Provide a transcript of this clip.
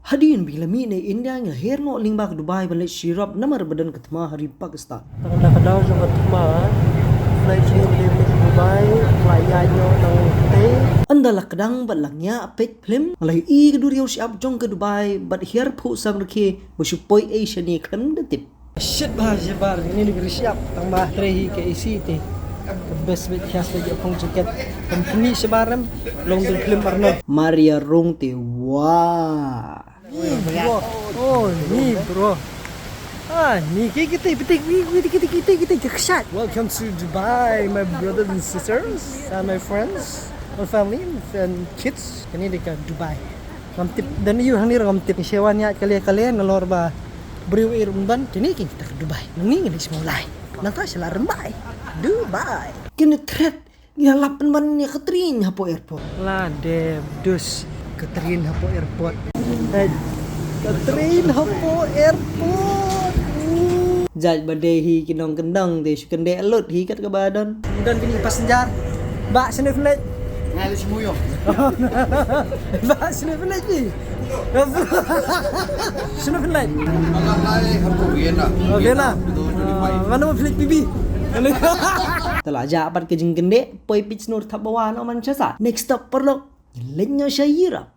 Hadiin bila mi ne India nya herno lingba ke Dubai balik syirap namar badan ketema hari Pakistan. Kadang-kadang sama ketema flight sini beli Dubai layaknya nang te. Andala kadang balangnya pet film alai I keduri siap jong ke Dubai but here pu sang reke bersupoi Asia ni kan detip. Shit bah jebar ini negeri siap tambah trehi ke isi te. Best bit khas lagi apong jaket company sebarang long film Arnold. Maria rong te wah. Bro. Oh, ni bro. Ni kita jaksat. Welcome to Dubai, my brothers and sisters, and my friends, my family, and kids. Ini dekat Dubai. Ramtip dan you hani ramtip sewanya kalian ngelor ba beriu irumban. Ini kita ke Dubai. Ini semulai. Nanti selar Dubai. Dubai. Kini threat ngalapan man nya ketrin hapo airport. Lah dem dus ketrin hapo airport. Ketrin hapo airport. Jaj badehi kinong kendang te sukan de alut hi kat ke badan. Dan kini passenger. Mbak sini flight. Ngali semuyo. Mbak sini flight ni. Sini flight. Malam lain harus Vienna. Vienna. Mana mau flight PB? Telaja apat ke jeng gende poi pitch nur thabawan oman chasa. Next stop perlo lenya syayira.